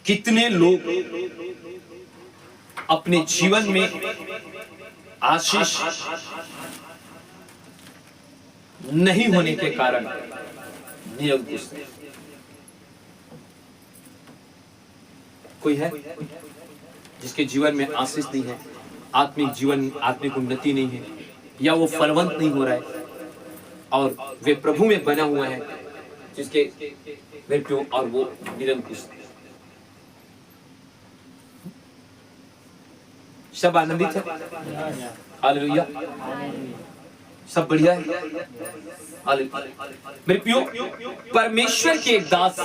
कितने लोग अपने जीवन में आशीष नहीं होने के कारण निरंकुश हैं। कोई है जिसके जीवन में आशीष नहीं है, आत्मिक जीवन, आत्मिक उन्नति नहीं है, या वो फलवंत नहीं हो रहा है और वे प्रभु में बना हुआ है, जिसके व्यक्तियों और वो निरंकुश। सब आनंदित है, हालेलुया, सब बढ़िया है, हालेलुया। मेरे प्रियो, परमेश्वर के एक दास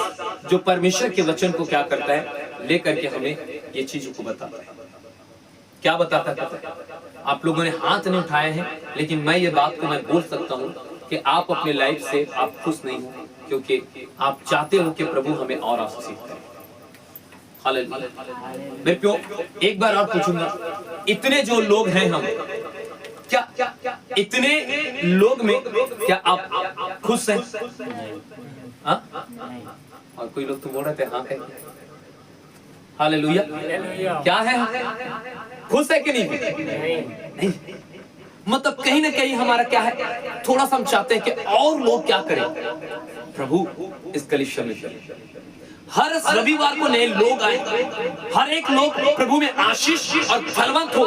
जो परमेश्वर के वचन को क्या करता है, लेकर के हमें ये चीजों को बताता है। क्या बताता है? आप लोगों ने हाथ नहीं उठाए हैं, लेकिन मैं ये बात को मैं बोल सकता हूँ कि आप अपने लाइफ से आप खुश नहीं हो, क्योंकि आप चाहते हो कि प्रभु हमें और आशीषित करे। हालेलुया। मेरे प्रियो, एक बार और पूछूंगा, इतने जो लोग हैं हम, क्या इतने लोग में क्या आप खुश हैं? हाँ? और कोई लोग तो बोल रहे थे हाँ कह। हालेलुया। क्या है, खुश है कि नहीं? मतलब कहीं ना कहीं हमारा क्या है, थोड़ा सा हम चाहते हैं कि और लोग क्या करें, प्रभु इस कलीसिया में चले, हर रविवार को नए लोग आए, हर एक लोग प्रभु में आशीष और फलवंत हो,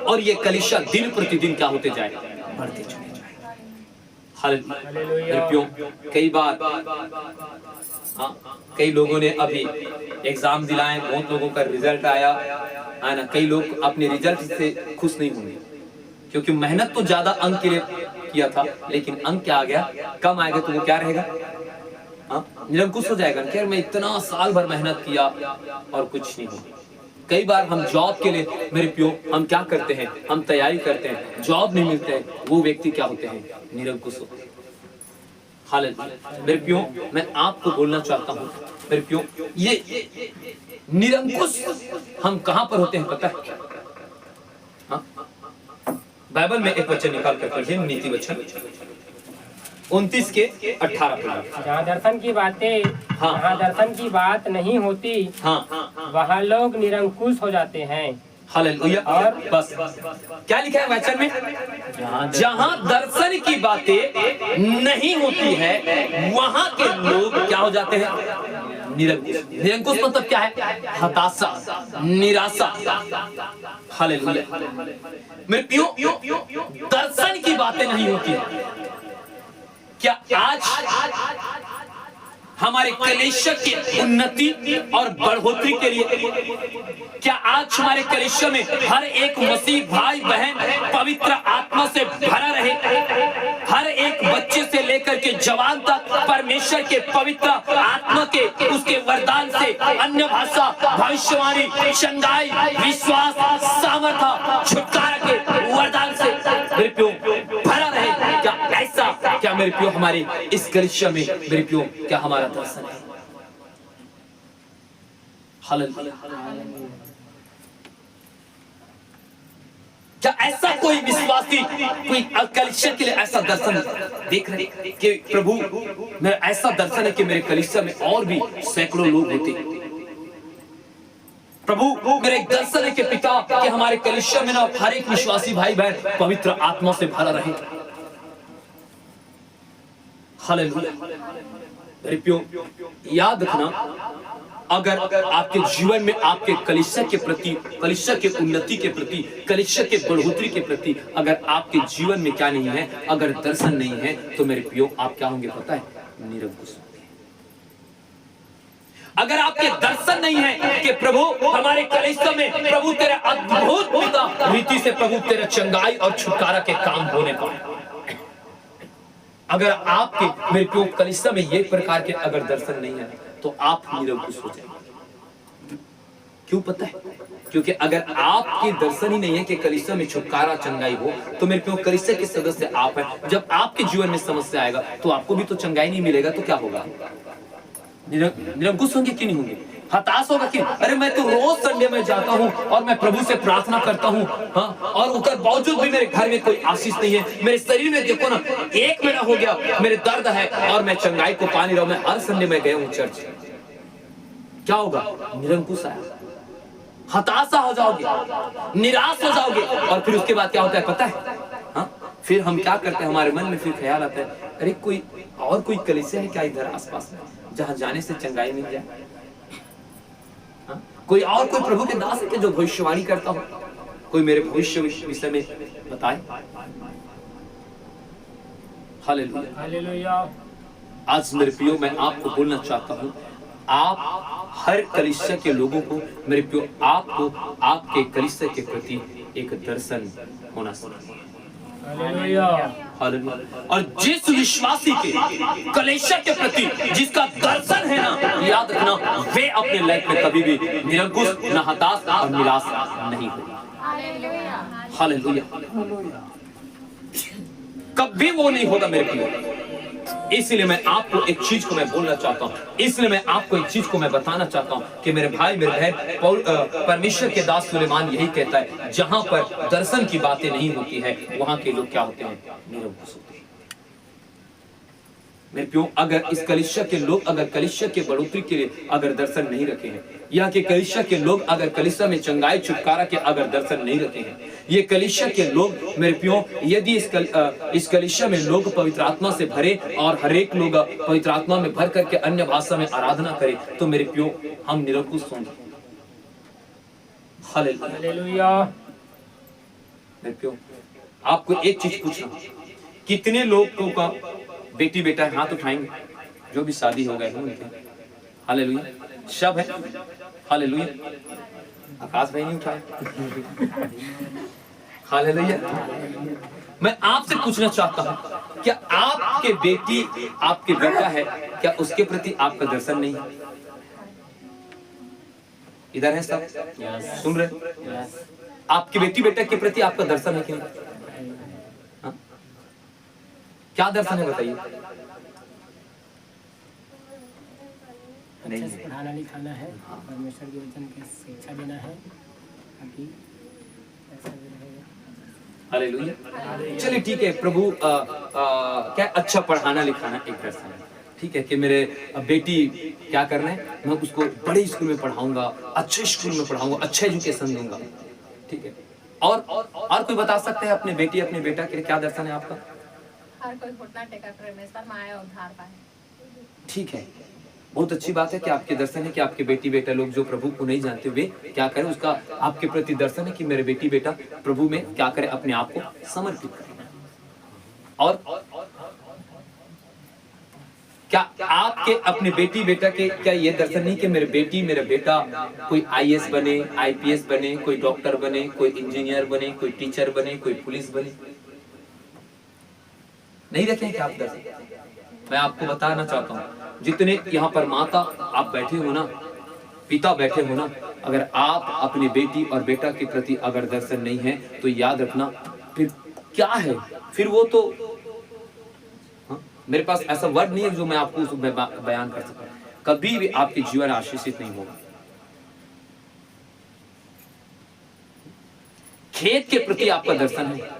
और ये कलीसिया दिन प्रतिदिन क्या होते जाए, बढ़ते चले जाए। हालेलुया। कई बार कई लोगों ने अभी एग्जाम दिलाए, बहुत लोगों का रिजल्ट आया है ना, कई लोग अपने रिजल्ट से खुश नहीं होंगे, क्योंकि मेहनत तो ज्यादा अंक के लिए किया था, लेकिन अंक क्या आ गया, कम आएगा, तो वो क्या रहेगा, निरंकुश हो जाएगा। क्या मैं इतना साल भर मेहनत किया और कुछ नहीं हुआ। कई बार हम जॉब के लिए, मेरे प्यो, हम क्या करते हैं, हम तैयारी करते हैं, जॉब नहीं मिलते हैं, वो व्यक्ति क्या होते हैं, निरंकुश होते हैं। हालेलुया। मेरे प्यो, मैं आपको बोलना चाहता हूँ मेरे प्यो, ये निरंकुश हम कहां पर होते हैं पता है? बाइबल में एक वचन निकाल कर पढ़िए, नीति वचन 29 के 18। जहाँ दर्शन की बातें, जहाँ दर्शन की बात नहीं होती, वहाँ लोग निरंकुश हो जाते हैं। हालेलुया। और बस क्या लिखा है वचन में, जहाँ दर्शन की बातें नहीं होती है, वहाँ के लोग क्या हो जाते हैं, निरंकुश। निरंकुश मतलब क्या है, हताशा, निराशा। हालेलुया। मेरे प्रियो, दर्शन की बातें नहीं होती है। क्या आज हमारे कलीसिया की उन्नति और बढ़ोतरी के लिए, क्या आज हमारे कलीसिया में हर एक मसीह भाई बहन पवित्र आत्मा से भरा रहे, हर एक बच्चे से लेकर के जवान तक परमेश्वर के पवित्र आत्मा के उसके वरदान से, अन्य भाषा, भविष्यवाणी, चंगाई, विश्वास, सामर्थ्य, छुटकारा के वरदान से मेरे प्यो भरा रहे? क्या ऐसा, क्या मेरे प्यो हमारे इस कलीसिया में मेरे प्यो क्या हमारा दर्शन है? हालेलुया। क्या ऐसा कोई विश्वासी, कोई कलीसिया के लिए ऐसा दर्शन देख रहे कि प्रभु मेरा ऐसा दर्शन है कि मेरे कलीसिया में और भी सैकड़ों लोग होते, प्रभु मेरे एक दर्शन है कि पिता कि हमारे कलीसिया में ना हर एक विश्वासी भाई बहन पवित्र आत्मा से भरा रहे। हालेलुया। मेरे प्यो, याद रखना, अगर आपके जीवन में आपके कलीसिया के प्रति, कलीसिया के उन्नति के प्रति, कलीसिया के बढ़ोतरी के प्रति अगर आपके जीवन में क्या नहीं है, अगर दर्शन नहीं है, तो मेरे प्यो आप क्या होंगे पता है, निरंकुश। अगर आपके दर्शन नहीं है कि प्रभु हमारे कलीसिया में प्रभु तेरे अद्भुत पिता रीति से प्रभु तेरे चंगाई और छुटकारा के काम होने पाए, अगर आपके मेरे प्यो कलीसिया में ये प्रकार के अगर दर्शन नहीं है, तो आप निरंकुश हो जाएंगे। क्यों पता है? क्योंकि अगर आपके दर्शन ही नहीं है कि कलीसिया में छुटकारा चंगाई हो, तो मेरे प्यो कलीसिया के सदस्य आप हैं। जब आपके जीवन में समस्या आएगा तो आपको भी तो चंगाई नहीं मिलेगा, तो क्या होगा, निरंकुश होंगे कि नहीं होंगे, हताश होगा कि अरे मैं तो रोज संडे में जाता हूँ और मैं प्रभु से प्रार्थना करता हूँ, हाँ, और उसके बावजूद भी मेरे घर में कोई आशीष नहीं है, मेरे शरीर में देखो ना 1 महीना हो गया मेरे दर्द है और मैं चंगाई को पा नहीं रहा हूं, मैं हर संडे में गया हूँ चर्च, क्या होगा? निरंकुश आया, हताशा हो जाओगे, निराश हो जाओगे। और फिर उसके बाद क्या होता है पता है? हाँ, फिर हम क्या करते हैं, हमारे मन में फिर ख्याल आता है, अरे कोई और कोई कलीसिया है क्या इधर आसपास में जहां जाने से चंगाई मिल जाए? हाँ? कोई और कोई प्रभु के दास है क्या जो भविष्यवाणी करता हो? कोई मेरे भविष्य विषय में बताए। Hallelujah, hallelujah. आज मेरे प्रियो मैं आपको बोलना चाहता हूँ, आप हर कलीसिया के लोगों को, मेरे प्रियो, आपको आपके कलीसिया के प्रति एक दर्शन होना चाहिए। हालेलुया। हालेलुया। और जिस विश्वासी के कलीसिया के प्रति जिसका दर्शन है ना, याद रखना, वे अपने लाइफ में कभी भी निरंकुश, न हताश और निराश नहीं होगी। हालेलुया। कभी वो नहीं होगा मेरे प्रियो। इसलिए मैं आपको एक चीज को मैं बोलना चाहता हूँ, इसलिए मैं आपको एक चीज को मैं बताना चाहता हूँ कि मेरे भाई मेरे बहन, परमेश्वर के दास सुलेमान यही कहता है, जहां पर दर्शन की बातें नहीं होती है वहां के लोग क्या होते हैं? निरंकुश होते हैं। मेरे प्रियो, अगर इस कलीसिया के लोग अगर कलीसिया के बढ़ोतरी के लिए अगर दर्शन नहीं रखे हैं, या कि कलीसिया के लोग अगर कलीसिया में चंगाई छुटकारा के अगर दर्शन नहीं रखे हैं, ये कलीसिया के लोग मेरे प्रियो, यदि इस कलीसिया में लोग पवित्र आत्मा से भरे और हर एक लोग पवित्र आत्मा में भर करके अन्य भाषा में आराधना करे, तो मेरे प्रियो हम निरंकुश होंगे। हालेलुया। मेरे प्रियो, आपको एक चीज पूछना, कितने लोगों का बेटी बेटा हाथ उठाएंगे जो भी शादी हो गए हैं उनके? हालेलुया। सब है। हालेलुया। आकाश भाई नहीं उठाए। हालेलुया। मैं आपसे पूछना चाहता हूं, क्या आपके बेटी आपके बेटा है, क्या उसके प्रति आपका दर्शन नहीं है? इधर है सब? सुन रहे? आपकी बेटी बेटा के प्रति आपका दर्शन है कि नहीं? क्या दर्शन है बताइए? अच्छे से पढ़ाना लिखाना है, परमेश्वर के वचन की शिक्षा देना है, अभी ऐसा भी रहेगा। हालेलुया। चलिए ठीक है, प्रभु क्या अच्छा पढ़ाना लिखाना एक दर्शन है, ठीक है, कि मेरे बेटी क्या करना है, मैं उसको बड़े स्कूल में पढ़ाऊंगा, अच्छे स्कूल में पढ़ाऊंगा, अच्छा एजुकेशन दूंगा, ठीक है। और कोई बता सकते हैं अपने बेटी अपने बेटा के लिए क्या दर्शन है आपका? हर कोई घुटना टेका परमेश्वर माया उद्धार पाए। ठीक है, बहुत अच्छी बात है कि आपके दर्शन है कि आपके बेटी बेटा लोग जो प्रभु को नहीं जानते वे क्या करें, उसका आपके प्रति दर्शन है कि मेरे बेटी बेटा प्रभु में क्या करे, अपने आप को समर्पित करें। और क्या आपके अपने बेटी बेटा के क्या ये दर्शन नहीं कि मेरे बेटी मेरा बेटा कोई आईएएस बने, आईपीएस बने, कोई डॉक्टर बने, कोई इंजीनियर बने, कोई टीचर बने, कोई पुलिस बने? नहीं रखें क्या आप दर्शन? मैं आपको बताना चाहता हूँ, जितने यहाँ पर माता आप बैठे हो ना, पिता बैठे हो ना, अगर आप अपनी बेटी और बेटा के प्रति अगर दर्शन नहीं है तो याद रखना फिर क्या है, फिर वो तो मेरे पास ऐसा वर्ड नहीं है जो मैं आपको उसमें बयान कर सकूं, कभी भी आपके जीवन आशीषित नहीं होगा। खेत के प्रति आपका दर्शन है,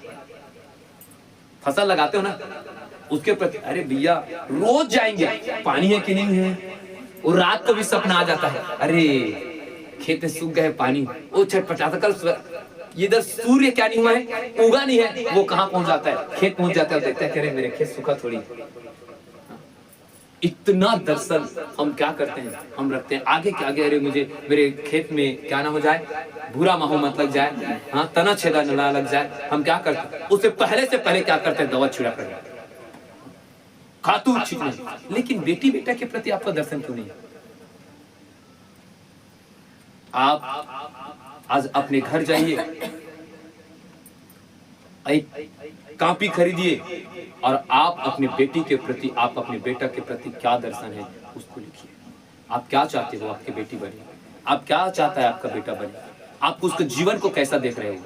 फसल लगाते हो ना उसके प्रति, अरे भैया रोज जाएंगे, पानी है कि नहीं है, और रात को भी सपना आ जाता है, अरे खेत में सूख गए पानी, वो छटपटाता, कल इधर सूर्य क्या नहीं हुआ है, उगा नहीं है, वो कहाँ पहुंच जाता है, खेत पहुंच जाता है, देखता है अरे मेरे खेत सूखा थोड़ी। इतना दर्शन हम क्या करते हैं, हम रखते हैं आगे के आगे, अरे मुझे मेरे खेत में क्या ना हो जाए, बुरा माहौल मत लग जाए, हाँ तना छेदा न लग जाए, हम क्या करते हैं उससे पहले से पहले क्या करते हैं, दवा छिड़ा कर खातू छींचना। लेकिन बेटी बेटा के प्रति आपका दर्शन क्यों नहीं? आप आज अपने घर जाइए, एक कॉपी खरीदिए और आप अपनी बेटी के प्रति, आप अपने बेटा के प्रति क्या दर्शन है उसको लिखिए। आप क्या चाहते हो आपकी बेटी बने, आप क्या चाहता है आपका बेटा बने, आप उसके जीवन को कैसा देख रहे हो,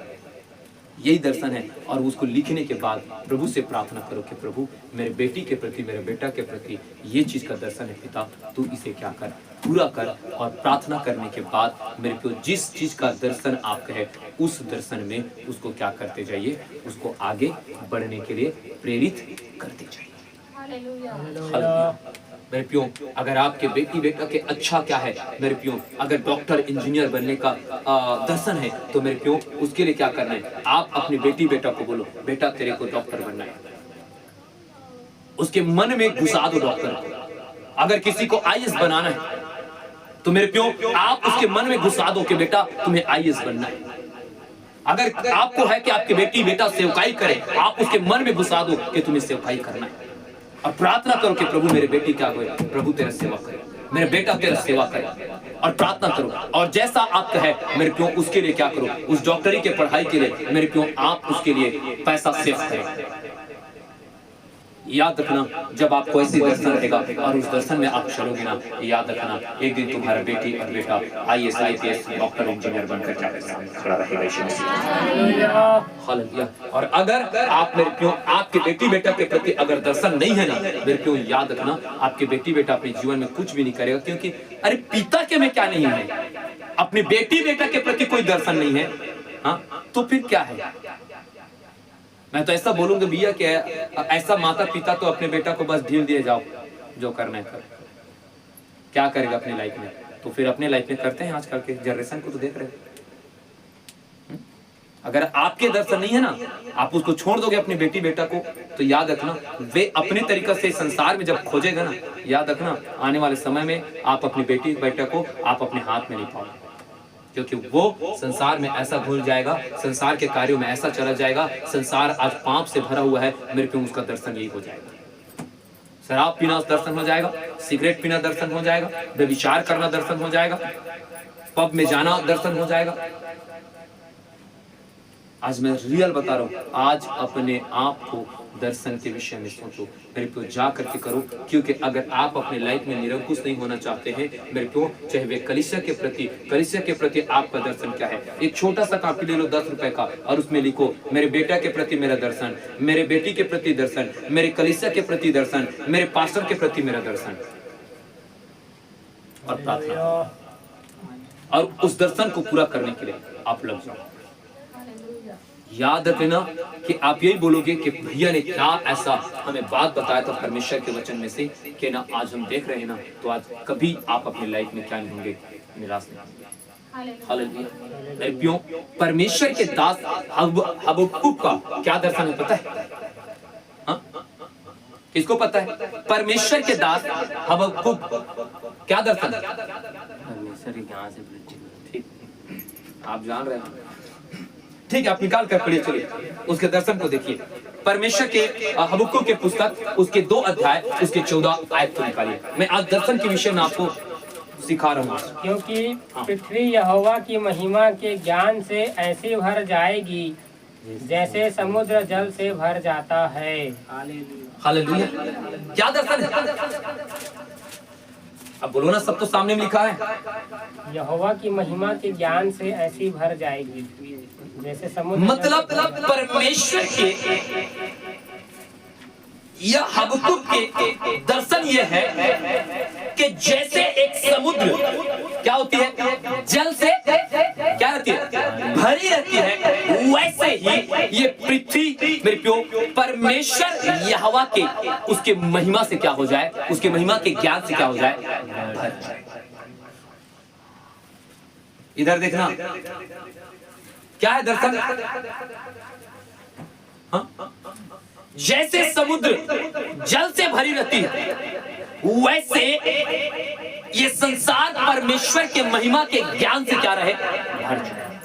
यही दर्शन है। और उसको लिखने के बाद प्रभु से प्रार्थना करो कि प्रभु मेरे बेटी के प्रति, मेरे बेटा के प्रति ये चीज का दर्शन है पिता, तू इसे क्या कर, पूरा कर। और प्रार्थना करने के बाद मेरे को जिस चीज का दर्शन आपका है उस दर्शन में उसको क्या करते जाइए, उसको आगे बढ़ने के लिए प्रेरित करते जाइए। हालेलुया। मेरे प्यो, अगर आपके बेटी बेटा के अच्छा क्या है मेरे प्यो, अगर डॉक्टर इंजीनियर बनने का दर्शन है तो मेरे प्यो उसके लिए क्या करना है, आप अपनी बेटी बेटा को बोलो बेटा तेरे को डॉक्टर बनना है, उसके मन में घुसा दो डॉक्टर को। अगर किसी को आईएएस बनाना है तो मेरे प्यो आप उसके मन में घुसा दो कि बेटा तुम्हें आईएएस बनना है। अगर आपको है कि आपके बेटी बेटा सेवकाई करे, आप उसके मन में घुसा दो कि तुम्हें सेवकाई करना है और प्रार्थना करो कि प्रभु मेरे बेटी क्या करे, प्रभु तेरा सेवा करे, मेरे बेटा तेरा सेवा करे, और प्रार्थना करो। और जैसा आपका है मेरे प्यो उसके लिए क्या करो, उस डॉक्टरी के पढ़ाई के लिए मेरे प्यो आप उसके लिए पैसा सेव करें। याद रखना जब आपको ऐसे दर्शन रहेगा और उस दर्शन में आप चलोगे ना, याद रखना एक दिन तुम्हारा बेटी और बेटा आईएएस आईपीएस डॉक्टर इंजीनियर बनकर खड़ा रहेगा। हालेलुया। और अगर आप मेरे प्यो आपके बेटी बेटा के प्रति अगर दर्शन नहीं है ना मेरे प्यो, याद रखना आपके बेटी बेटा अपने जीवन में कुछ भी नहीं करेगा, क्योंकि अरे पिता के में क्या नहीं है, अपनी बेटी बेटा के प्रति कोई दर्शन नहीं है, हाँ तो फिर क्या है। मैं तो ऐसा बोलूंगा भैया कि ऐसा माता पिता तो अपने बेटा को बस ढील दिए जाओ, जो करना है कर, क्या करेगा अपनी लाइफ में, तो फिर अपने लाइफ में करते हैं। आजकल के जनरेशन को तो देख रहे हैं, अगर आपके दर्शन नहीं है ना, आप उसको छोड़ दोगे अपनी बेटी बेटा को, तो याद रखना वे अपने तरीका से संसार में जब खोजेगा ना, याद रखना आने वाले समय में आप अपनी बेटी बेटा को आप अपने हाथ में नहीं पाओगे, क्योंकि वो संसार में ऐसा भूल जाएगा, संसार के कार्यों में ऐसा चला जाएगा, संसार आज पाप से भरा हुआ है मेरे को, उसका दर्शन यही हो जाएगा। शराब पीना दर्शन हो जाएगा, सिगरेट पीना दर्शन हो जाएगा, व्यभिचार करना दर्शन हो जाएगा, पब में जाना दर्शन हो जाएगा। आज मैं रियल बता रहा हूँ, आज अपने आप को दर्शन के विषय में सोचो मेरे को, जा करके करो, क्योंकि अगर आप अपने लाइफ में निरंकुश नहीं होना चाहते हैं मेरे को, चाहे वे कलीसिया के प्रति आपका दर्शन क्या है। एक छोटा सा कॉपी ले लो 10 रुपए का और उसमें लिखो मेरे बेटा के प्रति मेरा दर्शन, मेरे बेटी के प्रति दर्शन, मेरे कलीसिया के प्रति दर्शन, मेरे पास्टर के प्रति मेरा दर्शन, और प्रार्थना, और उस दर्शन को पूरा करने के लिए आप लग जाओ। याद रखना कि आप यही बोलोगे कि भैया ने क्या ऐसा हमें बात बताया था परमेश्वर के वचन में से कि ना आज हम देख रहे हैं ना, तो आज कभी आप अपनी लाइफ में क्या नहीं होंगे, निराश नहीं। हालेलुया। मेरे प्यो, परमेश्वर के दास हबक्कुक का क्या दर्शन है पता है? हाँ? किसको पता है? परमेश्वर के दास हबक्कुक क्या दर्शन है? परमेश्वर के यहाँ से, ठीक आप जान रहे हैं, ठीक है, आप निकाल कर पढ़िए, चलिए उसके दर्शन को देखिए। परमेश्वर के हबक्कुक के पुस्तक उसके 2 अध्याय उसके 14 आयत को निकालिए। मैं आज दर्शन के विषय में आपको सिखा रहा हूँ, क्योंकि पृथ्वी यहोवा की महिमा के ज्ञान से ऐसे भर जाएगी जैसे समुद्र जल से भर जाता है। हालेलुया। क्या दर्शन है? अब बोलो ना, सब तो सामने में लिखा है। यहोवा की महिमा के ज्ञान से ऐसी भर जाएगी जैसे समुद्र, मतलब परमेश्वर के या हबक्कुक के दर्शन ये है कि जैसे एक समुद्र क्या होती है, जल से क्या रहती है, भरी रहती है, वैसे ही ये पृथ्वी मेरे प्यो परमेश्वर यहोवा के उसके महिमा से क्या हो जाए, उसके महिमा के ज्ञान से क्या हो जाए, भर जाए। इधर देखना क्या है दर्शन, हाँ? जैसे समुद्र जल से भरी रहती है वैसे ये संसार परमेश्वर के महिमा के ज्ञान से क्या रहे, भर जाए।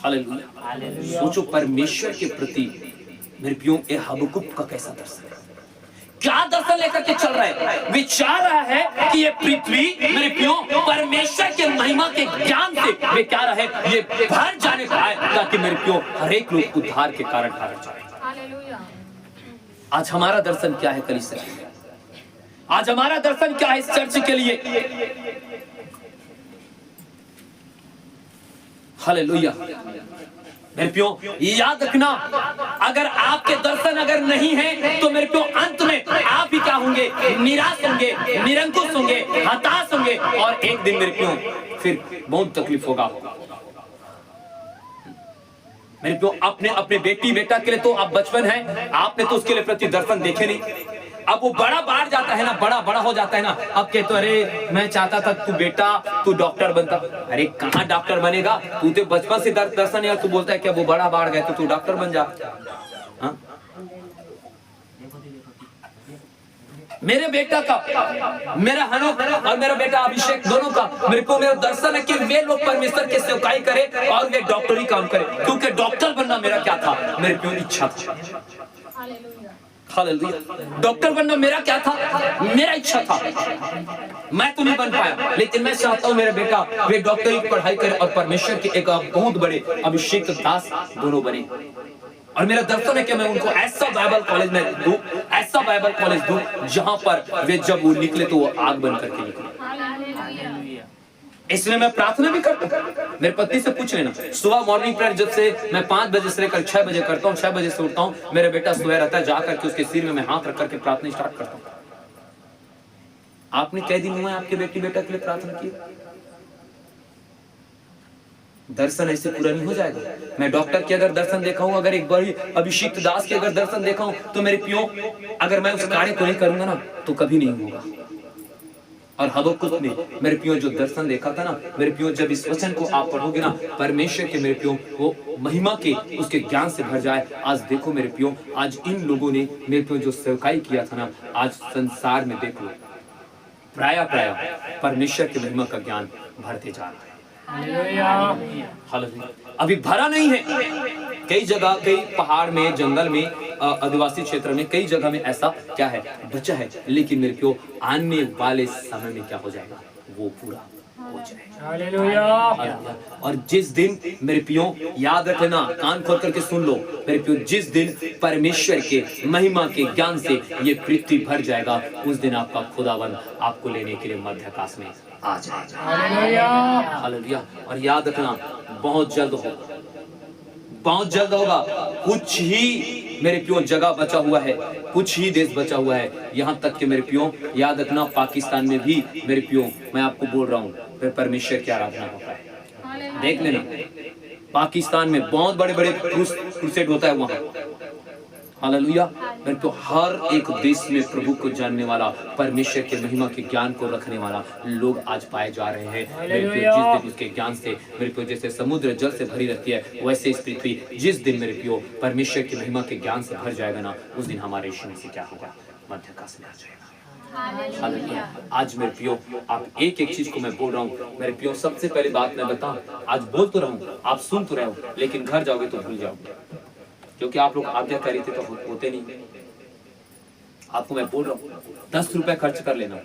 हालेलुया। सोचो परमेश्वर के प्रति मेरे प्यो ये हबक्कुक का कैसा दर्शन है, क्या दर्शन लेकर के चल रहा है, विचार रहा है कि ये पृथ्वी मेरे प्यो परमेश्वर के महिमा के ज्ञान से वे क्या रहे, ये भर जाने पाए, ताकि मेरे प्यो हर एक लोग उद्धार के कारण भर जाए। आज हमारा दर्शन क्या है कलीसिया, आज हमारा दर्शन क्या है इस चर्च के लिए। हालेलुया। मेरे प्यो याद रखना, अगर आपके दर्शन अगर नहीं है तो मेरे प्यो अंत में आप ही क्या होंगे, निराश होंगे, निरंकुश होंगे, हताश होंगे, और एक दिन मेरे प्यो फिर बहुत तकलीफ होगा। मेरे प्यो अपने बेटी बेटा के लिए तो आप बचपन है, आपने तो उसके लिए प्रति दर्शन देखे नहीं, अब वो बड़ा बाढ़ जाता है ना, बड़ा बड़ा हो जाता है ना, अब कहते अरे मैं चाहता था तू बेटा तू डॉक्टर बनता। अरे कहाँ डॉक्टर बनेगा, तू तो बचपन से दर्शन है, तू बोलता है क्या वो बड़ा बाढ़ गए तो तू डॉक्टर बन जा। हाँ? मेरे बेटा का, मेरा हनोक और मेरा बेटा अभिषेक दोनों का मेरे को मेरा दर्शन है कि वे लोग परमेश्वर की सेवकाई करें और वे डॉक्टरी काम करें, क्योंकि डॉक्टर बनना मेरा क्या था, मेरे क्यों इच्छा था। हालेलुया। डॉक्टर बनना मेरा क्या था, मेरा इच्छा था, मैं तो नहीं बन पाया, लेकिन मैं चाहता हूं मेरा बेटा वे डॉक्टरी की पढ़ाई करे और परमेश्वर के एक बहुत बड़े अभिषेक दास दोनों बने। और मेरा दर्शन है कि मैं उनको ऐसा बाइबल कॉलेज में दूं, ऐसा बाइबल कॉलेज दूं जहां पर वे जब वो निकले तो वो आग बन करके निकले। इसलिए मैं प्रार्थना भी करता हूँ। मेरे पत्नी से पूछ लेना, सुबह मॉर्निंग प्रेयर जब से मैं 5 बजे से लेकर 6 बजे करता हूँ, 6 बजे से उठता हूँ, मेरा बेटा सोया रहता है, जाकर के उसके सिर में मैं हाथ रख करके प्रार्थना स्टार्ट करता हूँ। आपने कई दिन हुए आपके बेटी बेटा के लिए प्रार्थना की? दर्शन ऐसे पूरा नहीं हो जाएगा। मैं डॉक्टर के अगर दर्शन देखा हूं, अगर एक बड़ी अभिषिक्त दास के अगर दर्शन देखा हूं, तो मेरे पियो अगर मैं उस कार्य को नहीं करूंगा ना तो कभी नहीं होगा। और हबक्कुक ने मेरे पियो जो दर्शन देखा था ना, मेरे पियो जब इस वचन को आप पढ़ोगे ना, परमेश्वर के मेरे पियो वो महिमा के उसके ज्ञान से भर जाए। आज देखो मेरे पियो, आज इन लोगों ने मेरे पियो जो सेवकाई किया था ना, आज संसार में देखो प्राय परमेश्वर की महिमा का ज्ञान भरते जा रहा है। हालेलुया। अभी भरा नहीं है, कई जगह, कई पहाड़ में, जंगल में, आदिवासी क्षेत्र में, कई जगह में ऐसा क्या है बचा है, लेकिन मेरे को आने वाले समय में क्या हो जाएगा, वो पूरा हो जाएगा। हालेलुया। और जिस दिन मेरे पियो याद रखना, कान खोल करके सुन लो मेरे पियो, जिस दिन परमेश्वर के महिमा के ज्ञान से ये पृथ्वी भर जाएगा, उस दिन आपका खुदावन आपको लेने के लिए मध्य आकाश में आ जाएगा। हालेलुया। हालेलुया। और याद रखना बहुत जल्द होगा, बहुत जल्द होगा। कुछ ही मेरे पियो जगह बचा हुआ है, कुछ ही देश बचा हुआ है। यहाँ तक कि मेरे पियो याद रखना, पाकिस्तान में भी मेरे पियो मैं आपको बोल रहा हूँ फिर परमेश्वर की आराधना होता है। देख लेना, पाकिस्तान में बहुत बड़े बड़े क्रूसेड होता है वहाँ। हालेलुया। मेरे को हर एक देश में प्रभु को जानने वाला, परमेश्वर के महिमा के ज्ञान को रखने वाला लोग आज पाए जा रहे हैं। मेरे को जिस दिन उसके ज्ञान से मेरे को जैसे समुद्र जल से भरी रहती है, वैसे इस पृथ्वी जिस दिन मेरे पियो परमेश्वर की महिमा के ज्ञान से भर जाएगा ना, उस दिन हमारे यीशु मसीह क्या होगा, मध्य आकाश में आ जाएगा। हालेलुया। आज मेरे पियो आप एक एक चीज को मैं बोल रहा हूँ मेरे पियो। सबसे पहले बात मैं बताऊं, आज बोल तो रहा हूँ, आप सुन तो रहे हो, लेकिन घर जाओगे तो भूल जाओगे, क्योंकि आप लोग आज्ञाकारी थे तो होते नहीं। आपको मैं बोल रहा हूँ 10 रुपए खर्च कर लेना,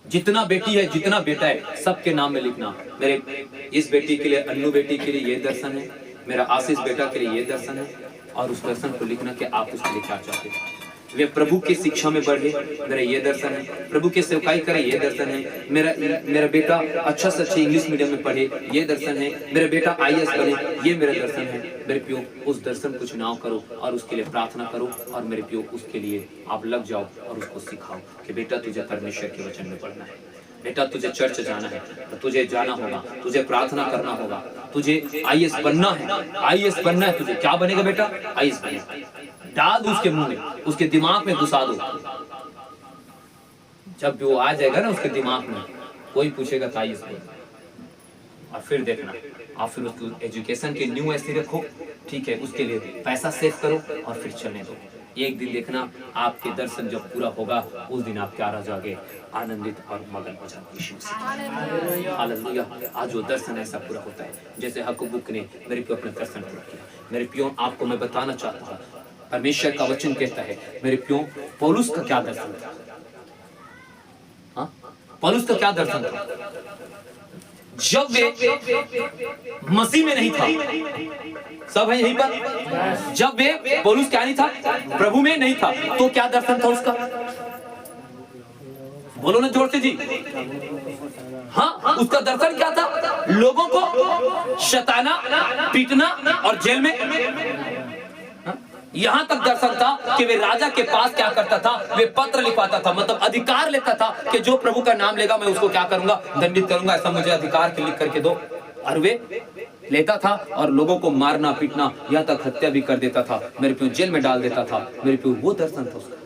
जितना बेटी है जितना बेटा है सबके नाम में लिखना। मेरे इस बेटी के लिए, अन्नू बेटी के लिए ये दर्शन है, मेरा आशीष बेटा के लिए ये दर्शन है, और उस दर्शन को लिखना कि आप उसके लिए क्या चाहते हैं। वे प्रभु की शिक्षा में बढ़े, मेरा ये दर्शन है। प्रभु की सेवकाई करे, ये दर्शन है। मेरा बेटा अच्छा से अच्छे इंग्लिश मीडियम में पढ़े, ये दर्शन है। मेरा बेटा IAS बने, ये मेरा दर्शन है। मेरे पियो उस दर्शन को चुनाव करो और उसके लिए प्रार्थना करो, और मेरे पियो उसके लिए आप लग जाओ और उसको सिखाओ कि बेटा तुझे परमेश्वर के वचन में पढ़ना है, बेटा तुझे चर्च जाना है, तो तुझे जाना होगा, तुझे प्रार्थना करना होगा, तुझे IAS बनना है, IAS बनना है तुझे। क्या बनेगा बेटा? IAS बनेगा। डाल दो उसके मुंह में, उसके दिमाग में घुसा दो। जब वो आ जाएगा ना उसके दिमाग में, कोई पूछेगा तो IAS बन, और फिर देखना आप फिर उसको एजुकेशन के न्यू ऐसे रखो, ठीक है, उसके लिए पैसा सेव करो और फिर चलने दो। एक दिन देखना आपके दर्शन जब पूरा होगा, उस दिन आप क्या रह जाओगे, आनंदित और मगन हो जाओगे। हालेलुया। आज वो दर्शन ऐसा पूरा होता है जैसे हबक्कुक ने मेरे पियो अपना दर्शन पूरा किया। मेरे पियो आपको मैं बताना चाहता हूँ, परमेश्वर का वचन कहता है मेरे पियो पौलुस का क्या दर्शन था। हाँ, पौलुस का क्या दर्शन था? जब वे मसीह में नहीं था, सब है यहीं पर, जब वे पौलुस क्या नहीं था, प्रभु में नहीं था, तो क्या दर्शन था उसका? बोलो ना जोर से जी। हाँ, उसका दर्शन क्या था? लोगों को सताना, पीटना और जेल में। यहाँ तक दर्शन था कि वे राजा के पास क्या करता था, वे पत्र लिखवाता था, मतलब अधिकार लेता था कि जो प्रभु का नाम लेगा मैं उसको क्या करूंगा, दंडित करूंगा, ऐसा मुझे अधिकार के लिख करके दो। और वे लेता था और लोगों को मारना पीटना, यहाँ तक हत्या भी कर देता था, मेरे पियो जेल में डाल देता था। मेरे पियो वो दर्शन था उसका।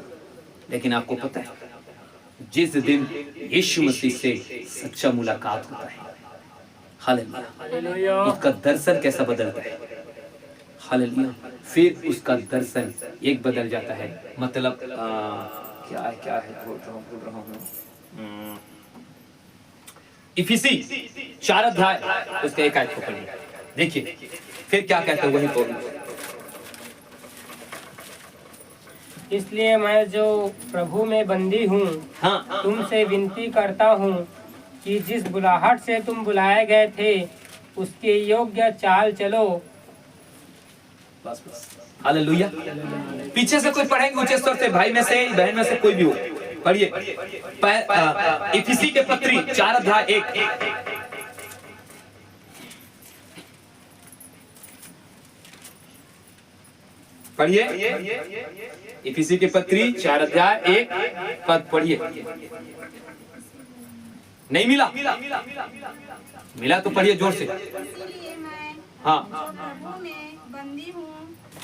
लेकिन आपको पता है जिस दिन यीशु मसीह से सच्चा मुलाकात होता है, हालेलुया, उसका दर्शन कैसा बदलता है, हालेलुया, फिर उसका दर्शन एक बदल जाता है। मतलब क्या है बोल रहा हूँ, इफिसी 4 अध्याय उसका 1 आयत को पढ़िए, देखिए फिर क्या कहते हैं वही पौलुस। इसलिए मैं जो प्रभु में बंदी हूँ, हाँ, तुमसे विनती करता हूँ कि जिस बुलाहट से तुम बुलाए गए थे उसके योग्य चाल चलो। बस हालेलुया। पीछे से कोई पढ़ेंगे ऊंचे स्वर से, भाई में से बहन में से कोई भी हो, पढ़िए इफिसी के पत्री 4 अध्याय 1। पढ़िए इफिसी के पत्री 4 अध्याय 1 पद पढ़िए। नहीं मिला? मिला तो पढ़िए जोर से। इसीलिए मैं हाँ, जो प्रभु में बंदी हूँ,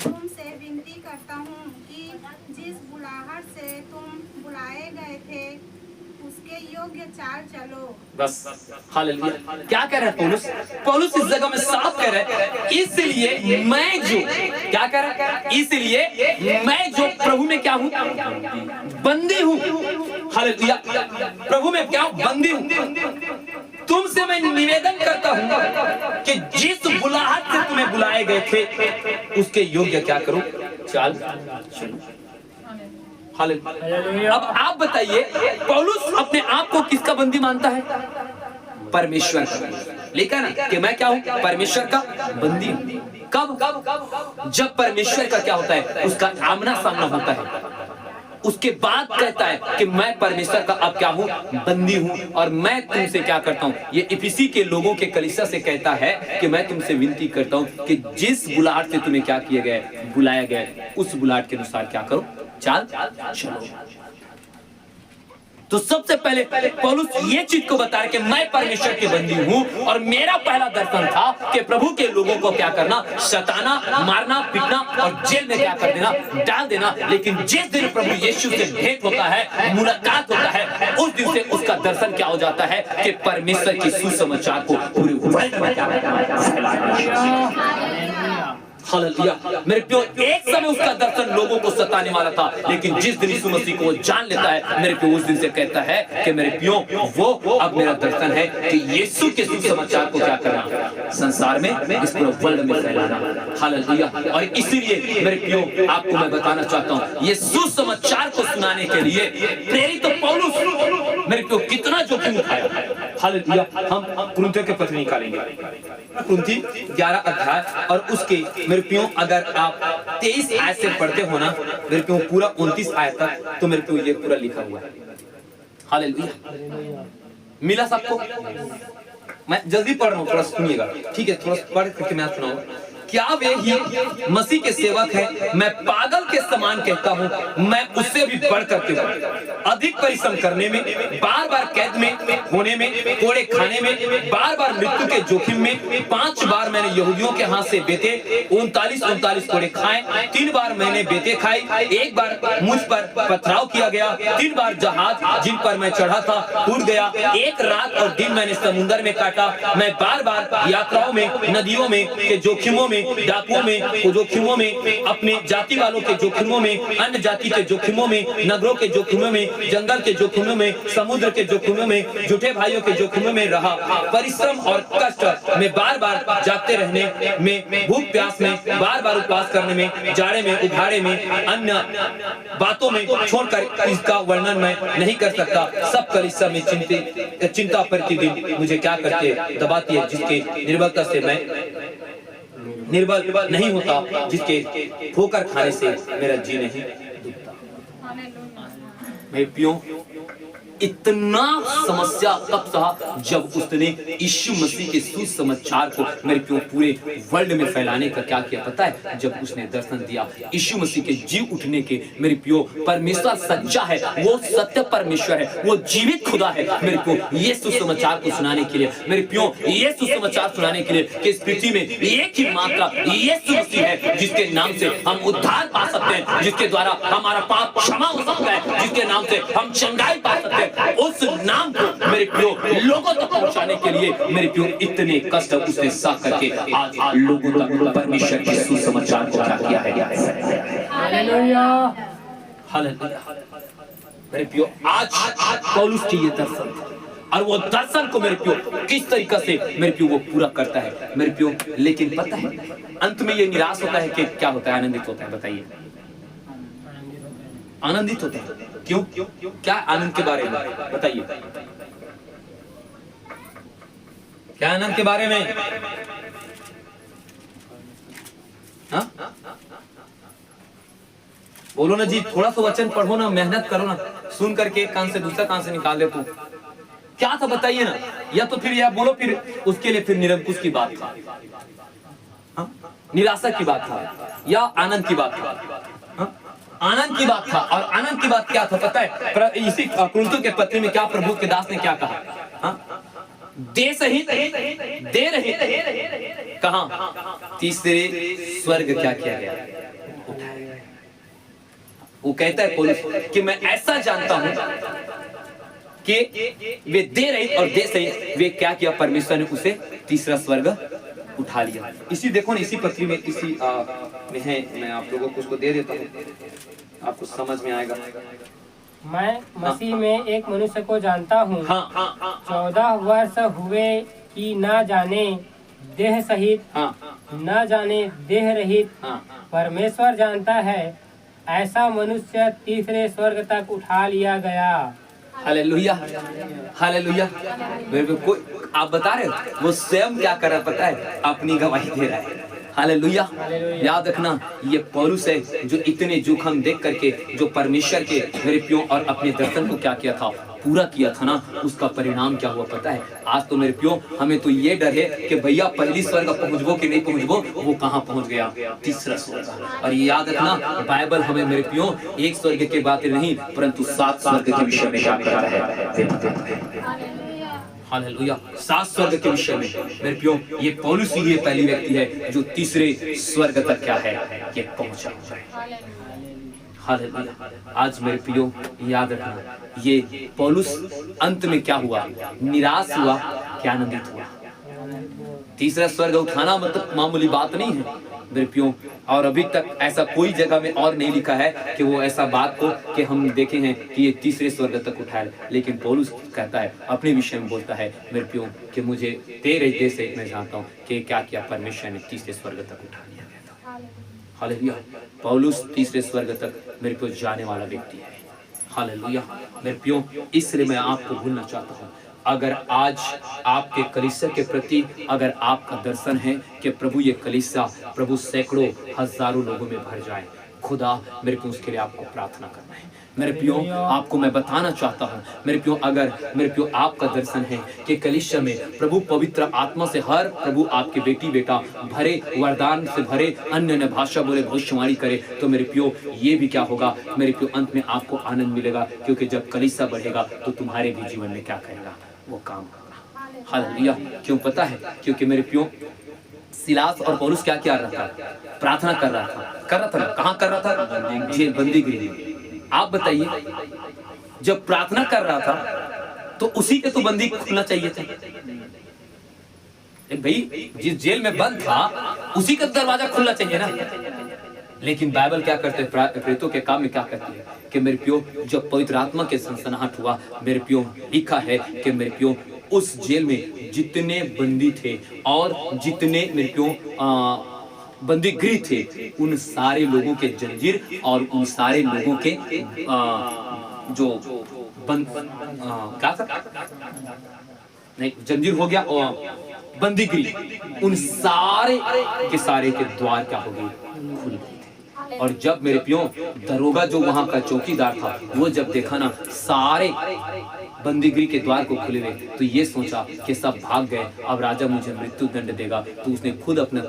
तुमसे विनती करता हूँ कि जिस बुलाहट से तुम बुलाए गए थे उसके योग्य चाल चलो। बस हालेलुया। क्या कह रहे हैं पौलुस? पौलुस इस जगह में साफ कह रहे हैं, इसलिए मैं जो, क्या कह रहा है? इसलिए मैं जो प्रभु में क्या हूँ, बंदी हूँ, हालेलुया, प्रभु में क्या हूँ, बंदी हूँ। तुमसे मैं निवेदन करता हूँ कि जिस बुलाहट से तुम्हें बुलाए गए थे उसके योग्य क्या करो, चाल चलो, हालेलुया। अब आप बताइए, पौलुस अपने आप को किसका बंदी मानता है? परमेश्वर का। लिखा ना कि मैं क्या हूँ, परमेश्वर का बंदी हूँ। कब? जब परमेश्वर का क्या होता है, उसका आमना सामना होता है, उसके बाद कहता है कि मैं परमेश्वर का अब क्या हूँ, बंदी हूँ। और मैं तुमसे क्या करता हूँ, ये इफिसी के लोगों के कलीसिया से कहता है कि मैं तुमसे विनती करता हूँ कि जिस बुलाहट से तुम्हें क्या किया गया, बुलाया गया, उस बुलाहट के अनुसार क्या करो, चाल चलो। तो सबसे पहले पौलुस ये चीज को बता रहे कि मैं परमेश्वर की बंदी हूं और मेरा पहला दर्शन था कि प्रभु के लोगों को क्या करना, सताना, मारना, पीटना और जेल में क्या कर देना, डाल देना। लेकिन जिस दिन प्रभु यीशु से भेंट होता है, मुलाकात होता है, उस दिन से उसका दर्शन क्या हो जाता है कि परमेश्वर की सुसमाचार को पूरे वर्ल्ड में क्या फैलाया। हालेलुया। मेरे प्रियो, एक समय उसका दर्शन लोगों को सताने वाला था, लेकिन जिस दिन यीशु मसीह को वो जान लेता है, मेरे प्रियो, उस दिन से कहता है कि मेरे प्रियो, वो अब मेरा दर्शन है कि यीशु के सुसमाचार को क्या करना, संसार में, इस पूरे वर्ल्ड में फैलाना। हालेलुया। और इसीलिए मेरे प्रियो, आपको मैं बताना चाहता हूँ, ये सुसमाचार को सुनाने के लिए प्रेरित पौलुस मेरे प्रियो कितना जोखिम उठाया। हालेलुया। हम कुरिन्थियों के पत्र निकालेंगे, कुरिन्थी 11 अध्याय और उसके मेरे प्रियो, अगर आप 23 आयत से पढ़ते हो ना मेरे प्रियो, पूरा 29 आयत तक, तो मेरे प्रियो ये पूरा लिखा हुआ है। हालेलुया। मिला सबको? मैं जल्दी पढ़ रहा हूँ, थोड़ा सुनिएगा, ठीक है? थोड़ा पढ़ करके मैं सुनाऊं। क्या वे ही मसीह के सेवक हैं? मैं पागल के समान कहता हूँ, मैं उससे भी बढ़ करके हूँ। अधिक परिश्रम करने में, बार बार कैद में होने में, कोड़े खाने में, बार बार मृत्यु के जोखिम में। 5 बार मैंने यहूदियों के हाथ से बेते 39 कोड़े खाए, 3 बार मैंने बेते खाई, 1 बार मुझ पर पथराव किया गया, 3 बार जहाज जिन पर मैं चढ़ा था टूट गया, 1 रात और दिन मैंने समुद्र में काटा। मैं बार बार यात्राओं में, नदियों में के जोखिमों में, डाकुओं में, जोखिमों में, अपने जाति वालों के जोखिमों में, अन्य जाति के जोखिमों में, नगरों के जोखिमों में, जंगल के जोखिमों में, समुद्र के जोखिमों में, झूठे भाइयों के जोखिमों में रहा। परिश्रम और कष्ट में, बार बार जागते रहने में, भूख प्यास में, बार बार उपवास करने में, जाड़े में, उघाड़े में, अन्य बातों में छोड़कर इसका वर्णन मैं नहीं कर सकता। सब कलीसिया में चिंता प्रतिदिन मुझे क्या करके दबाती है, जिसके निर्बलता से मैं निर्बल नहीं होता, जिसके ठोकर खाने से मेरा जी नहीं दुखता। मेरे प्रियो, इतना समस्या तब सहा जब उसने यीशु मसीह के सुसमाचार को मेरे प्यो पूरे वर्ल्ड में फैलाने का क्या किया पता है? जब उसने दर्शन दिया यीशु मसीह के जी उठने के, मेरे प्यो परमेश्वर सच्चा है, वो सत्य परमेश्वर है, वो जीवित खुदा है मेरे प्यो, ये सुसमाचार को सुनाने के लिए मेरे प्यो, ये सुसमाचार सुनाने के लिए कि इस पृथ्वी में एक ही मात्र यीशु मसीह है जिसके नाम से हम उद्धार पा सकते हैं, जिसके द्वारा हमारा पाप क्षमा हो सकता है, जिसके नाम से हम चंगाई पा सकते हैं। उस नाम को मेरे प्यो लोगों तक पहुंचाने के लिए मेरे प्यो इतने कष्ट उसने सह करके आज लोगों तक परमेश्वर के सुसमाचार को क्या किया है। हालेलुया। हालेलुया। मेरे प्यो आज पौलुस की ये दर्शन और वो दर्शन को मेरे प्यो किस तरीके से मेरे प्यो वो पूरा करता है मेरे प्यो। लेकिन पता है अंत में ये निराश होता है कि क्या होता है? आनंदित होता है। बताइए, आनंदित होता है क्यों? क्या आनंद के बारे में बताइए, क्या आनंद के बारे में? हाँ बोलो ना जी, थोड़ा सा वचन पढ़ो ना, मेहनत करो ना, सुन करके एक कान से दूसरा कान से निकाल दे। तू क्या था बताइए ना, या तो फिर या बोलो फिर उसके लिए फिर निरंकुश की बात था, हाँ? निराशा की बात था या आनंद की बात था? हाँ? आनंद की बात था। और आनंद की बात क्या था पता है? इसी कुरिन्थियों के पत्र में क्या प्रभु के दास ने क्या कहा? हाँ? दे सहित दे रहे कहां? तीसरे स्वर्ग क्या किया गया? उठाया। वो कहता है पौलुस कि मैं ऐसा जानता हूं कि वे दे रहे और दे सही वे क्या किया? परमेश्वर ने उसे तीसरा स्वर्ग उठा लिया। इसी देखो ना, इसी पत्री में इसी में है। मैं आप लोगों को उसको दे देता हूँ, आपको समझ में आएगा। मैं मसीह में एक मनुष्य को जानता हूँ, हाँ 14 वर्ष हुए कि न जाने देह सहित, न जाने देह रहित, परमेश्वर जानता है, ऐसा मनुष्य तीसरे स्वर्ग तक उठा लिया गया। Hallelujah, hallelujah. मेरे को कोई आप बता रहे हो वो स्वयं क्या कर रहा है पता है? अपनी गवाही दे रहा है। हालेलुया। याद रखना ये पौलुस है जो इतने जोखम देख करके जो परमेश्वर के मेरे प्यो और अपने दर्शन को क्या किया था? पूरा किया था ना। उसका परिणाम क्या हुआ पता है? आज तो मेरे प्यो हमें तो ये डर है कि भैया पहली स्वर्ग पहुंचबो कि नहीं पहुंचबो, वो कहां पहुंच गया? तीसरा स्वर्ग। और ये याद रखना बाइबल हमें मेरे प्यो एक स्वर्ग की बातें नहीं परंतु 7 स्वर्ग के विषय में क्या कहता है? हालेलुया। 7 स्वर्ग के विषय में मेरे प्यो ये पौलुस ही ये पहली व्यक्ति है जो तीसरे स्वर्ग तक क्या है ये पहुंचा। हालेलुया। आज मेरे प्रियो याद रखना ये पौलुस अंत में क्या हुआ? निराश हुआ कि आनंदित हुआ? तीसरा स्वर्ग उठाना मतलब मामूली बात नहीं है मेरे प्रियो। और अभी तक ऐसा कोई जगह में और नहीं लिखा है कि वो ऐसा बात को कि हम देखे हैं कि ये तीसरे स्वर्ग तक उठाए। लेकिन पौलुस कहता है अपने विषय में बोलता है मेरे प्रियो कि मुझे तेरे देश से मैं जानता हूँ कि क्या किया परमेश्वर ने तीसरे स्वर्ग तक उठा लिया गया था। हालेलुया। पौलुस तीसरे स्वर्ग तक मेरे को जाने वाला व्यक्ति है। हालेलुया मेरे प्रियो। इसलिए मैं आपको भूलना चाहता हूँ, अगर आज आपके कलीसिया के प्रति अगर आपका दर्शन है कि प्रभु ये कलीसिया प्रभु सैकड़ों हजारों लोगों में भर जाए, खुदा मेरे को उसके लिए आपको प्रार्थना करना है। मेरे प्रियो आपको मैं बताना चाहता हूँ मेरे प्रियो, अगर मेरे प्रियो आपका दर्शन है कि कलीसिया में प्रभु पवित्र आत्मा से हर प्रभु आपके बेटी बेटा भरे, वरदान से भरे, अन्य अन्य भाषा बोले, भविष्यवाणी करे, तो मेरे प्रियो ये भी क्या होगा मेरे प्रियो? अंत में आपको आनंद मिलेगा, क्योंकि जब कलीसिया बढ़ेगा तो तुम्हारे भी जीवन में क्या करेगा? वो काम होगा। हालेलुया। क्यों पता है? क्योंकि मेरे प्रियो सिलास और पौलुस क्या क्या रहा था? प्रार्थना कर रहा था ना? कहाँ कर रहा था? जेल, बंदी गृह। आप बताइए, जब प्रार्थना कर रहा था तो उसी के तो बंदी खुलना चाहिए था भाई। जिस जेल में बंद था उसी का दरवाजा खुलना चाहिए ना। लेकिन बाइबल क्या करते हैं? प्रेरितों के काम में क्या करती है कि मेरे प्रियो जब पवित्र आत्मा के सनसनाहट हुआ मेरे प्रियो, लिखा है कि मेरे प्रियो उस जेल में जितने बंदी थे और जितने मेरे प्रियो बंदी गृह थे, उन सारे लोगों के जंजीर और उन सारे लोगों के जो क्या था? नहीं, जंजीर हो गया और बंदी गृह, उन सारे के द्वार क्या हो गए? खुल गए। और जब मेरे प्रियो दरोगा जो वहां का चौकीदार था वो जब देखा ना सारे बंदीगृह के द्वार को खुले हुए, तो ये सोचा कि सब भाग गए, अब राजा मुझे मृत्यु दंड देगा। तो उसने खुद अपना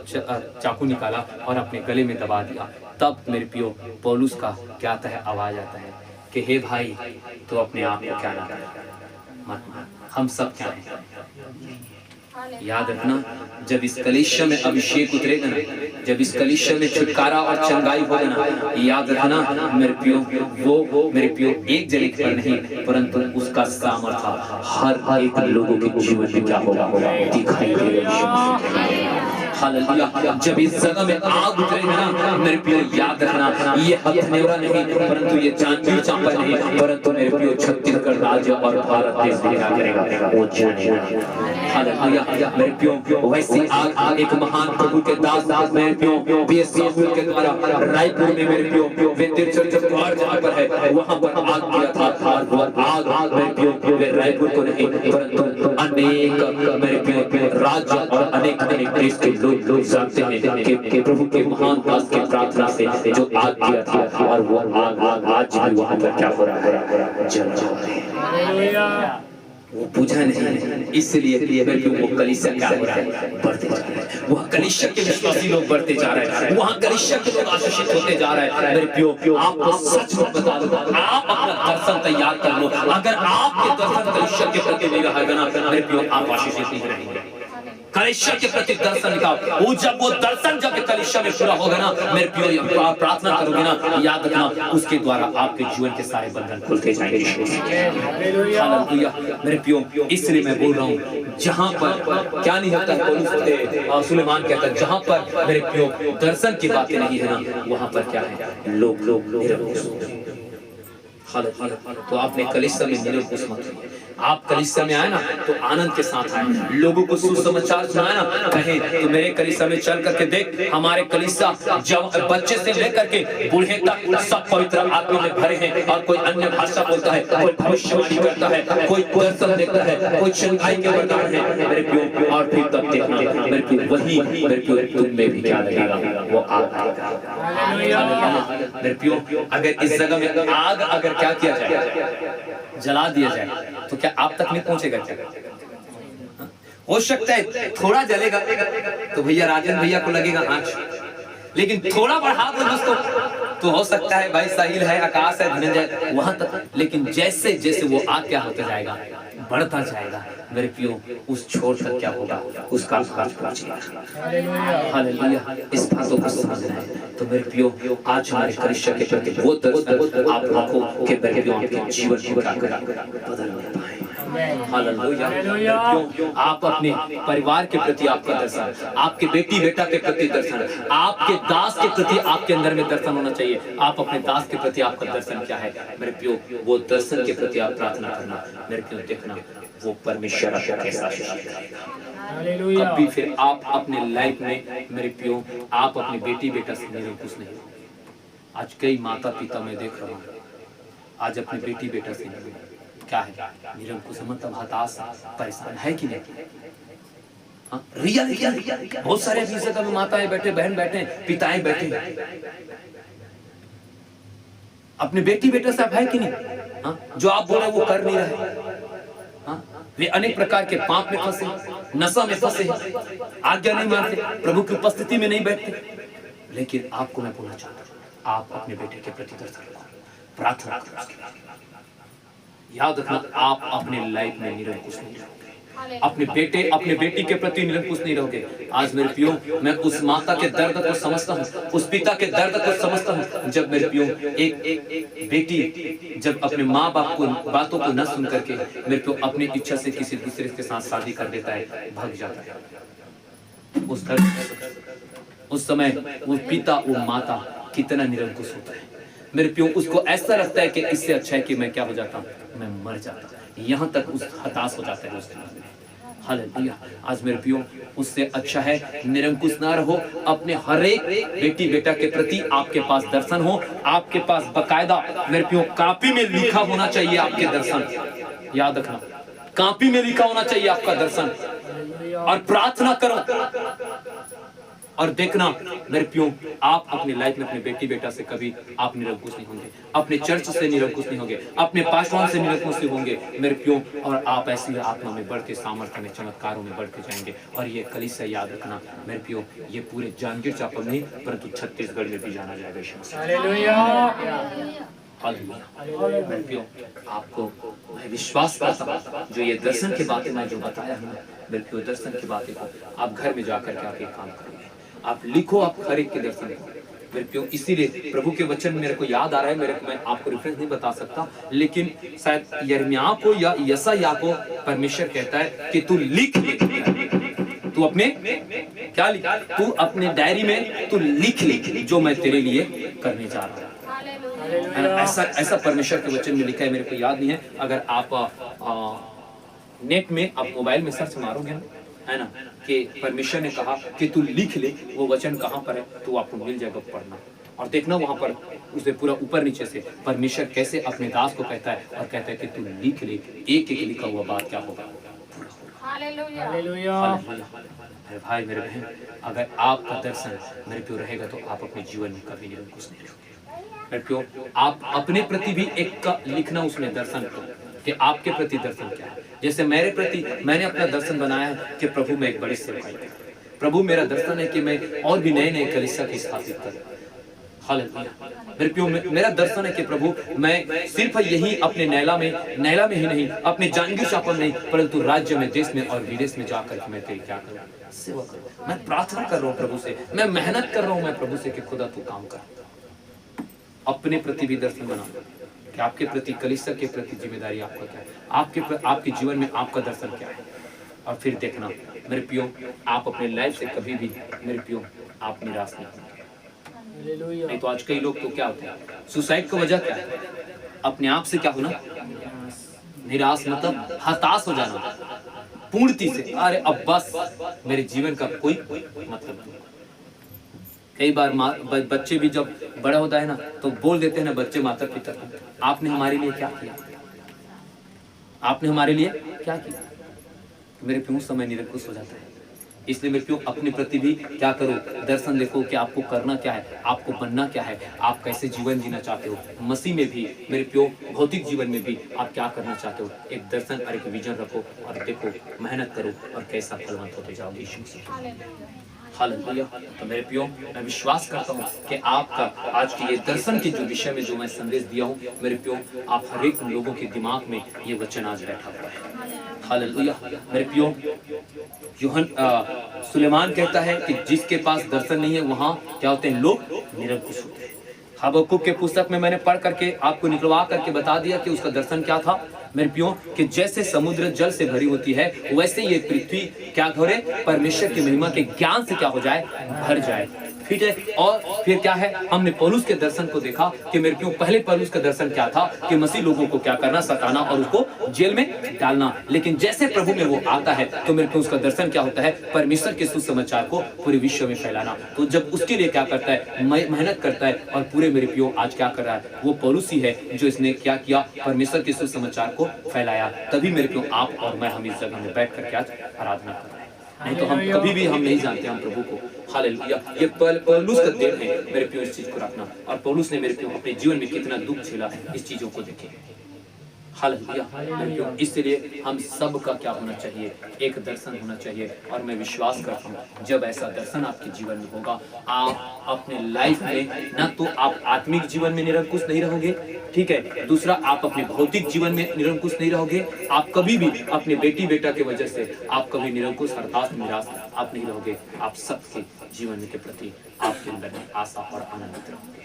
चाकू निकाला और अपने गले में दबा दिया। तब मेरे प्रियो पौलुस का क्या आता है, आवाज आता है कि हे भाई, तो अपने आप को क्या ना करे, मत मार, हम सब क्या हैं। याद रखना, जब इस कलीसिया में अभिषेक उतरेगा ना, जब इस कलीसिया में छुटकारा और चंगाई होगा ना, याद रखना मेरे प्रियो, वो मेरे प्रियो एक जने पर नहीं, परंतु उसका सामर्थ्य हर एक लोगों के जीवन में क्या होगा, दिखाई देगा। हालेलुया। जब इस जगह में आग उतरेगा ना मेरे प्रियो, याद रखना, ये हथनेवरा नहीं, परंतु ये जांजगीर चांपा नहीं, परंतु मेरे प्रियो छत्तीसगढ़ राज्य और भारत देश में क्या करेगा, वो जानेगा। हालेलुया। मेरे प्रियो वैसी आग एक महान प्रभु के दास मेरे प्रियो बीएस सामुएल के द्वारा रायपुर में मेरे प्रियो वेंदेर चर्च द्वार जहाँ पर है, वहाँ पर आग किया था। और वो आग मेरे प्रियो रायपुर को नहीं, परंतु अनेक मेरे प्रियो राज्य और अनेक देश के लोग जानते हैं कि प्रभु के महान दास की प्रार्थना से जो आग किया था, और वो आग आज भी वहाँ पर क्या हो रहा है, जल रहा है। वो बुझा नहीं, इसलिए वो कलीसिया क्या हो रहा है, बढ़ते जा रहे हैं। वहाँ कलीसिया के विश्वासी लोग बढ़ते जा रहे हैं, वहाँ कलीसिया के लोग आशीषित होते जा रहे हैं। मेरे प्रियो आपको सच में बता दो, आप अपना दर्शन तैयार कर लो। अगर आपके दर्शन कलीसिया के प्रति नहीं रहेगा ना मेरे प्रियो, आप आशीषित नहीं रहेंगे। कलीसिया के प्रति दर्शन का वो जब वो दर्शन जब कलीसिया में पूरा होगा ना मेरे प्रियो, आप प्रार्थना करोगे ना, याद रखना उसके द्वारा आपके जीवन के सारे बंधन खुलते जाएंगे। हालेलुया। मेरे प्रियो, इसलिए मैं बोल रहा हूँ, जहाँ पर क्या नहीं होता है, सुलेमान कहता है, जहाँ पर मेरे प्रियो दर्शन की बातें नहीं है ना, वहाँ पर क्या है, लोग तो आपने कलीसिया में निरंकुश मत रहिए। आप कलीसिया में आए ना तो आनंद के साथ आए, लोगों को सुसमाचार सुनाए ना, कहें तो मेरे कलीसिया में चल करके देख, हमारे कलीसिया जब बच्चे से लेकर के बूढ़े तक सब पवित्र आत्मा में भरे हैं। और कोई अन्य भाषा बोलता है, कोई भविष्यवाणी करता है, कोई दर्शन देखता है, कोई चंगाई के वरदान है मेरे प्रियो। और फिर तब देखना मेरे प्रियो, वही मेरे प्रियो तुम में भी क्या लगेगा, वो आग आएगा। मेरे प्रियो, अगर इस जगह में आग अगर क्या किया जाए, जला दिया जाए, तो क्या आप तक नहीं पहुंचेगा क्या? हो सकता है थोड़ा जलेगा तो भैया राजन भैया को लगेगा आंच, लेकिन थोड़ा बढ़ा दो दोस्तों तो हो सकता है भाई साहिल है, आकाश है, धनंजय वहां तक। लेकिन जैसे जैसे वो आग क्या होता जाएगा, बढ़ता जाएगा मेरे प्रियो, उस छोर तक क्या होगा, उसका आकाश पहुंचेगा। हालेलुया। इस बातों को समझना है। तो मेरे प्रियो, आज हमारे कलीसिया के प्रति वो दर्शन आप रखो कि मेरे प्रियो आपके जीवन को क्या बदल पाए। हालेलुया। आप अपने परिवार के प्रति आपका दर्शन, आपके बेटी बेटा के प्रति दर्शन, आपके दास के प्रति आपके अंदर में दर्शन होना चाहिए। आप अपने दास के प्रति आपका दर्शन क्या है मेरे प्रियो, वो दर्शन के प्रति आप प्रार्थना करना मेरे प्रियो, देखना वो परमेश्वर आपको कैसा आशीष देगा। कभी फिर आप अपने लाइफ में मेरे प्रियो, आप अपने बेटी बेटा से निरंकुश नहीं। आज कई माता पिता मैं देख रहा हूँ, आज अपने बेटी बेटा से क्या है, निरंकुश, मतलब हताश, परेशान है कि नहीं? हाँ, रियल बहुत सारे अभी जगह में माताएं बैठे, बहन बैठे, पिताएं बैठे, अपने बेटी बेटा से है कि नहीं? हाँ, जो आप बोल रहे वो कर नहीं रहे। हाँ, वे अनेक प्रकार के पाप में फंसे, नशा में फंसे, आज्ञा नहीं मानते, प्रभु की उपस्थिति में नहीं बैठते। लेकिन आपको मैं बोलना चाहता हूँ, आप अपने बेटे के प्रति दर्शन करो, प्रार्थना करो। याद रखना, आप अपने लाइफ में निरंकुश नहीं रहोगे, अपने बेटे अपने बेटी के प्रति निरंकुश नहीं रहोगे। आज मेरे प्रियो, मैं उस माता के दर्द को समझता हूँ, उस पिता के दर्द को समझता हूँ, जब मेरे प्रियो एक बेटी जब अपने माँ बाप को बातों को न सुन करके मेरे प्रियो अपनी इच्छा से किसी दूसरे के साथ शादी कर देता है, भाग जाता है। उस दर्द, उस समय वो पिता वो माता कितना निरंकुश होता है मेरे प्रियो। उसको ऐसा लगता है कि इससे अच्छा है कि मैं क्या हो जाता हूँ, मैं मर जाता, यहाँ तक उस हताश हो जाता है उसके लिए। हालेलुया। आज मेरे प्रियो, उससे अच्छा है निरंकुश ना रहो, अपने हर एक बेटी बेटा के प्रति आपके पास दर्शन हो, आपके पास बकायदा मेरे प्रियो कॉपी में लिखा होना चाहिए आपके दर्शन। याद रखना, कॉपी में लिखा होना चाहिए आपका दर्शन। और प्रार्थना करो, और देखना मेरे प्यो, आप अपनी लाइफ में अपने बेटी बेटा से कभी आप निरंकुश नहीं होंगे, अपने चर्च से निरंकुश नहीं होंगे, अपने पास्टरों से निरंकुश नहीं होंगे मेरे प्यो, और आप ऐसी आत्मा में बढ़ते, सामर्थ्य में, चमत्कारों में बढ़ते जाएंगे। और ये कलीसिया याद रखना मेरे प्यो, ये पूरे जांजगीर चांपा नहीं परंतु छत्तीसगढ़ में भी जाना जाएगा। मेरे प्यो, आपको मैं विश्वास करता हूँ जो ये दर्शन की बातें मैं जो बताया हूँ मेरे प्यो, दर्शन की बातें को आप घर में जाकर के आप एक काम करेंगे, आप लिखो, आप हर एक के दर्शन करो मेरे प्यो। इसीलिए प्रभु के वचन मेरे को याद आ रहा है, मेरे को मैं आपको रेफरेंस नहीं बता सकता, लेकिन शायद यिर्मयाह को या यशायाह को परमेश्वर कहता है कि तू लिख ले, तू अपने क्या लिख, तू अपने डायरी में तू लिख ले जो मैं तेरे लिए करने जा रहा हूँ। ऐसा परमेश्वर के वचन में लिखा है, मेरे को याद नहीं है। अगर आप नेट में आप मोबाइल में सर्च मारोगे ना, है ना, कि परमेश्वर ने कहा कि तू लिख ले, वो वचन कहाँ पर है तो आपको मिल जाएगा, पढ़ना और देखना वहां पर उसने पूरा ऊपर नीचे से परमेश्वर कैसे अपने दास को कहता है और कहता है कि तू लिख ले, एक एक लिखा हुआ बात क्या होगा। हालेलुया। मेरे भाई मेरे बहन, अगर आपका दर्शन मेरे प्यो रहेगा तो आप अपने जीवन में कभी निरंकुश नहीं होंगे मेरे प्यो। आप अपने प्रति भी एक का लिखना उसमें दर्शन को कि आपके प्रति दर्शन क्या है। जैसे मेरे प्रति मैंने अपना दर्शन बनाया है कि प्रभु मैं एक बड़ी सेवकाई करूं, प्रभु मेरा दर्शन है कि मैं और भी नए नए कलीसिया की स्थापित करूं। हालेलुया मेरे प्यो, मेरा दर्शन है कि प्रभु मैं सिर्फ यही अपने नैला में ही नहीं, अपने जांजगीर चांपा में नहीं, परंतु राज्य में, देश में और विदेश में जाकर के मैं तेरी क्या करूं, सेवा करूं। मैं प्रार्थना कर रहा हूं प्रभु से, मैं मेहनत कर रहा हूं मैं प्रभु से कि खुदा तू काम कर। अपने प्रति भी दर्शन बना कि आपके प्रति, कलीसिया के प्रति जिम्मेदारी आपका क्या है, आपके जीवन में आपका दर्शन क्या है। और फिर देखना मेरे प्यो, आप अपने लाइफ से कभी भी मेरे प्यो आप निराश नहीं होंगे। नहीं तो आज कई लोग तो क्या होते हैं, सुसाइड की वजह क्या है, अपने आप से क्या होना, निराश, मतलब हताश हो जाना पूर्णति से, अरे अब बस मेरे जीवन का कोई मतलब नहीं। कई बार बच्चे भी जब बड़ा होता है ना तो बोल देते हैं ना बच्चे माता पिता को, आपने हमारे लिए क्या किया, आपने हमारे लिए क्या किया। मेरे प्यो समय निरंकुश हो जाता है। इसलिए मेरे प्यो अपने प्रति भी क्या करो, दर्शन देखो कि आपको करना क्या है, आपको बनना क्या है, आप कैसे जीवन जीना चाहते हो, मसीह में भी मेरे प्यो भौतिक जीवन में भी आप क्या करना चाहते हो। एक दर्शन और एक विजन रखो और देखो, मेहनत करो और कैसा फलवंत होते जाओगे यीशु मसीह। हालेलुया। तो मेरे प्यो मैं विश्वास करता हूँ कि आपका आज के ये दर्शन के जो विषय में जो मैं संदेश दिया हूँ मेरे प्यो, आप हर एक लोगों के दिमाग में ये वचन आज बैठा हुआ है। हालेलुया मेरे प्यो, सुलेमान कहता है कि जिसके पास दर्शन नहीं है वहां क्या होते हैं, लोग निरंकुश होते हैं। हबक्कुक के पुस्तक में मैंने पढ़ करके आपको निकलवा करके बता दिया कि उसका दर्शन क्या था मेरे प्यो, कि जैसे समुद्र जल से भरी होती है वैसे ये पृथ्वी क्या करे, परमेश्वर की महिमा के ज्ञान से क्या हो जाए, भर जाए। ठीक है, और फिर क्या है, हमने पौलुस के दर्शन को देखा कि मेरे प्यो पहले पौलुस का दर्शन क्या था कि मसीह लोगों को क्या करना, सताना और उसको जेल में डालना। लेकिन जैसे प्रभु में वो आता है तो मेरे प्यो उसका दर्शन क्या होता है, परमेश्वर के सुसमाचार को पूरे विश्व में फैलाना। तो जब उसके लिए क्या करता है, मेहनत करता है और पूरे मेरे प्यो आज क्या कर रहा है, वो पौलुस ही है जो इसने क्या किया, परमेश्वर के सुसमाचार को फैलाया। तभी मेरे प्यो आप और मैं हम इस जगह में बैठ करके आज आराधना कर रहे हैं, नहीं तो हम कभी भी हम नहीं जानते हम प्रभु को। हालेलुया, ये पौलुस का देन है मेरे प्यो इस चीज को रखना। और पौलुस ने मेरे प्यो अपने जीवन में कितना दुख झेला इस चीजों को देखे। हालेलुया मेरे प्यो, इसलिए हम सब का क्या होना चाहिए, एक दर्शन होना चाहिए। और मैं विश्वास करता हूँ जब ऐसा दर्शन आपके जीवन में होगा, आप अपने लाइफ में ना तो आप आत्मिक जीवन में निरंकुश नहीं रहोगे, ठीक है, दूसरा आप अपने भौतिक जीवन में निरंकुश नहीं रहोगे, आप कभी भी अपने बेटी बेटा के वजह से आप कभी निरंकुश, हताश, निराश आप नहीं रहोगे। आप सबके जीवन के प्रति आपके अंदर में आशा और आनंदित रहोगे।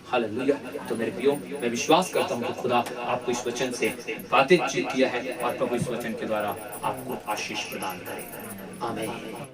हालेलुया। तो मेरे प्रियो मैं विश्वास करता हूँ कि खुदा आपको इस वचन से बातें किया है और प्रभु इस वचन के द्वारा आपको आशीष प्रदान करेगा। आमीन।